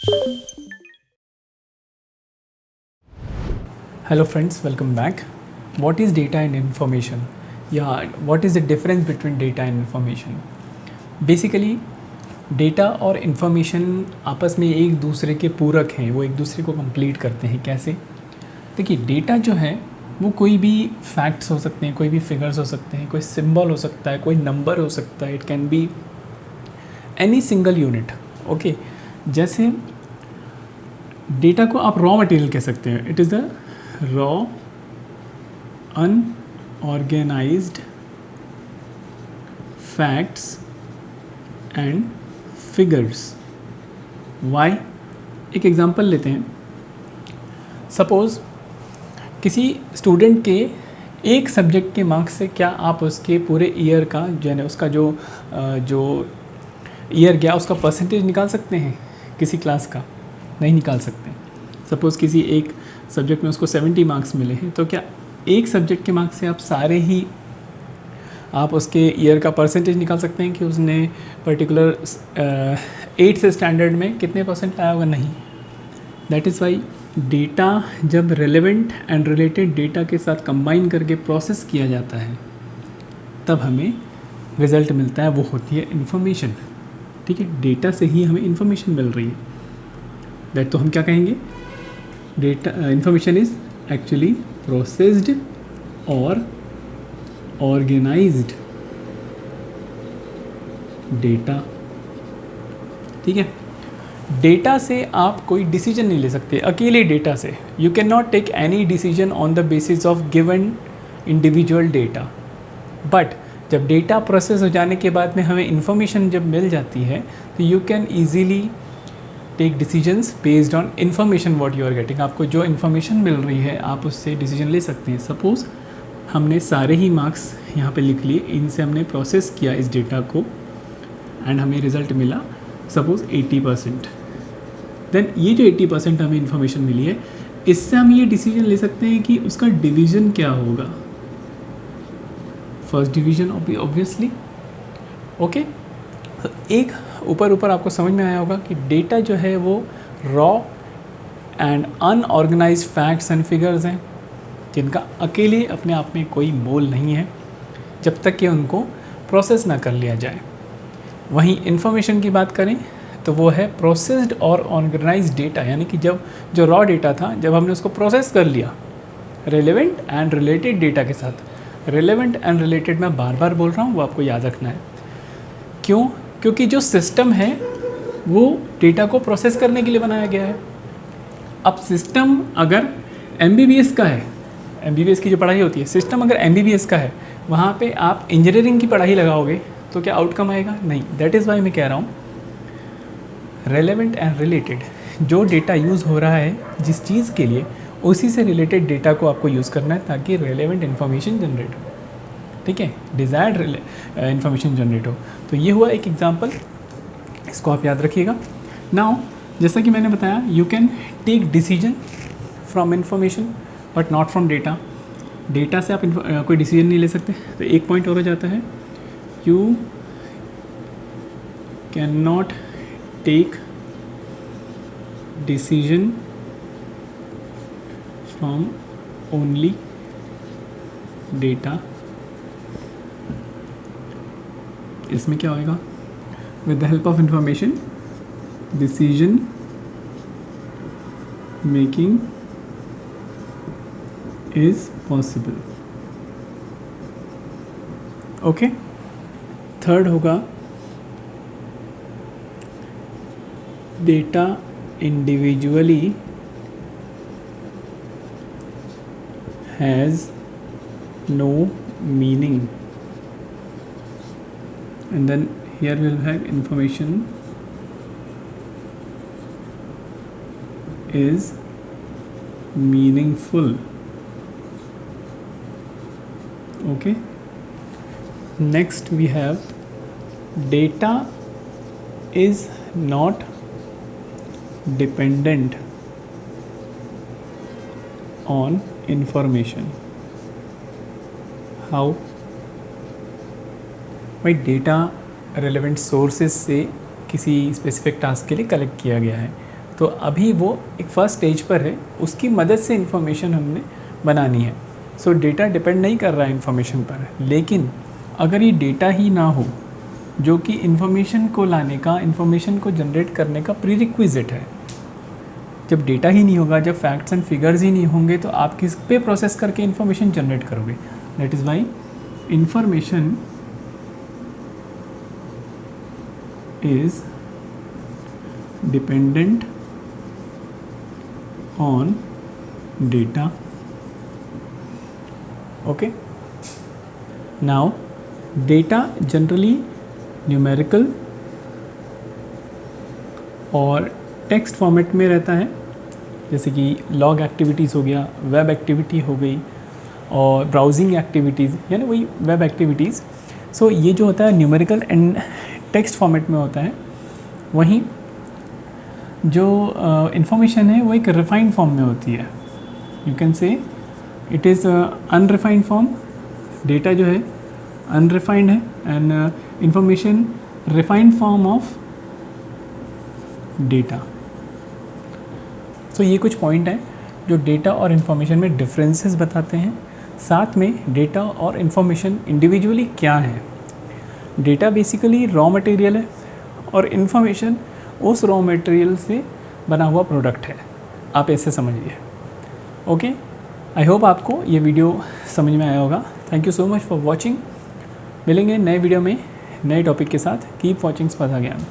Hello friends, welcome back. What is data and information? What is the difference between data and information? Basically, data और information आपस में एक दूसरे के पूरक हैं, वो एक दूसरे को कंप्लीट करते हैं। कैसे? देखिए, डेटा जो है वो कोई भी फैक्ट्स हो सकते हैं, कोई भी फिगर्स हो सकते हैं, कोई सिंबल हो सकता है, कोई नंबर हो सकता है, it can be any single unit. Okay, जैसे डेटा को आप रॉ मटेरियल कह सकते हैं। It is the raw unorganised facts and figures. Why? एक एग्जांपल लेते हैं। सपोज़ किसी स्टूडेंट के एक सब्जेक्ट के मार्क्स से क्या आप उसके पूरे ईयर का जो है उसका जो ईयर गया उसका परसेंटेज निकाल सकते हैं? किसी क्लास का नहीं निकाल सकते। सपोज़ किसी एक सब्जेक्ट में उसको 70 मार्क्स मिले हैं, तो क्या एक सब्जेक्ट के मार्क्स से आप उसके ईयर का परसेंटेज निकाल सकते हैं कि उसने पर्टिकुलर 8th स्टैंडर्ड में कितने परसेंट लाया होगा? नहीं। दैट इज़ वाई डेटा जब रेलेवेंट एंड रिलेटेड डेटा के साथ कंबाइन करके प्रोसेस किया जाता है तब हमें रिज़ल्ट मिलता है, वो होती है इन्फॉर्मेशन। ठीक है, डेटा से ही हमें इन्फॉर्मेशन मिल रही है। दैट तो हम क्या कहेंगे? Data information is actually processed और ऑर्गेनाइज्ड डेटा। ठीक है, डेटा से आप कोई डिसीजन नहीं ले सकते अकेले। डेटा से you can not take any decision on the basis of given individual data. But जब डेटा प्रोसेस हो जाने के बाद में हमें इंफॉर्मेशन जब मिल जाती है तो you can easily take decisions based on information what you are getting. आपको जो इन्फॉर्मेशन मिल रही है आप उससे डिसीजन ले सकते हैं। सपोज़ हमने सारे ही मार्क्स यहाँ पे लिख लिए, इनसे हमने प्रोसेस किया इस डेटा को एंड हमें रिज़ल्ट मिला सपोज़ 80%। देन ये जो 80% हमें इन्फॉर्मेशन मिली है, इससे हम ये डिसीजन ले सकते हैं कि उसका डिवीज़न क्या होगा। First division obviously. ओके, एक ऊपर आपको समझ में आया होगा कि डेटा जो है वो raw and unorganised facts and figures हैं जिनका अकेले अपने आप में कोई मोल नहीं है जब तक कि उनको प्रोसेस ना कर लिया जाए। वहीं इन्फॉर्मेशन की बात करें तो वो है प्रोसेस्ड और ऑर्गेनाइज्ड डेटा, यानी कि जब जो रॉ डेटा था जब हमने उसको प्रोसेस कर लिया रेलेवेंट एंड रिलेटेड डेटा के साथ। रेलेवेंट एंड रिलेटेड मैं बार बार बोल रहा हूँ, वो आपको याद रखना है। क्यों? क्योंकि जो सिस्टम है वो डेटा को प्रोसेस करने के लिए बनाया गया है। अब सिस्टम अगर MBBS का है, MBBS की जो पढ़ाई होती है, सिस्टम अगर MBBS का है, वहाँ पे आप इंजीनियरिंग की पढ़ाई लगाओगे तो क्या आउटकम आएगा? नहीं। दैट इज़ वाई मैं कह रहा हूँ रेलेवेंट एंड रिलेटेड जो डेटा यूज़ हो रहा है जिस चीज़ के लिए, उसी से रिलेटेड डेटा को आपको यूज़ करना है ताकि रेलेवेंट इन्फॉर्मेशन जनरेट हो। ठीक है, डिज़ायर्ड इन्फॉर्मेशन जनरेट हो। तो ये हुआ एक एग्जांपल, इसको आप याद रखिएगा। नाउ जैसा कि मैंने बताया, you can take decision from information but not from data. Data से आप कोई डिसीजन नहीं ले सकते। तो एक पॉइंट और हो जाता है, you can not take decision from only data. इसमें क्या होएगा? With the help of information decision making is possible. Okay, third होगा data individually has no meaning. And then here we'll have information is meaningful. Okay, next we have data is not dependent on information. How? भाई data relevant sources से किसी specific task के लिए collect किया गया है, तो अभी वो एक फर्स्ट स्टेज पर है, उसकी मदद से इन्फॉर्मेशन हमने बनानी है। सो डेटा डिपेंड नहीं कर रहा है इन्फॉर्मेशन पर, लेकिन अगर ये डेटा ही ना हो जो कि इन्फॉर्मेशन को लाने का, इन्फॉर्मेशन को जनरेट करने का प्रीरिक्विजिट है, जब डेटा ही नहीं होगा, जब फैक्ट्स एंड फिगर्स ही नहीं होंगे, तो आप किस पे प्रोसेस करके इन्फॉर्मेशन जनरेट करोगे? That is why information is dependent on data. Okay, now data generally numerical और टेक्स्ट फॉर्मेट में रहता है, जैसे कि लॉग एक्टिविटीज़ हो गया, वेब एक्टिविटी हो गई, और ब्राउजिंग एक्टिविटीज़, यानी वही वेब एक्टिविटीज़। सो ये जो होता है न्यूमेरिकल एंड टेक्स्ट फॉर्मेट में होता है। वहीं जो इंफॉर्मेशन है वो एक रिफाइंड फॉर्म में होती है। You can say it is unrefined form. Data जो है अनरिफाइंड है and information refined form of data. So ये कुछ पॉइंट हैं जो डेटा और इन्फॉर्मेशन में डिफरेंसेस बताते हैं। साथ में डेटा और इन्फॉर्मेशन इंडिविजुअली क्या है। डेटा बेसिकली रॉ मटेरियल है और इन्फॉर्मेशन उस रॉ मटेरियल से बना हुआ प्रोडक्ट है, आप ऐसे समझिए। ओके, आई होप आपको ये वीडियो समझ में आया होगा। Thank you so much for watching. मिलेंगे नए वीडियो में नए टॉपिक के साथ। कीप वॉचिंग स्पर्धा ज्ञान।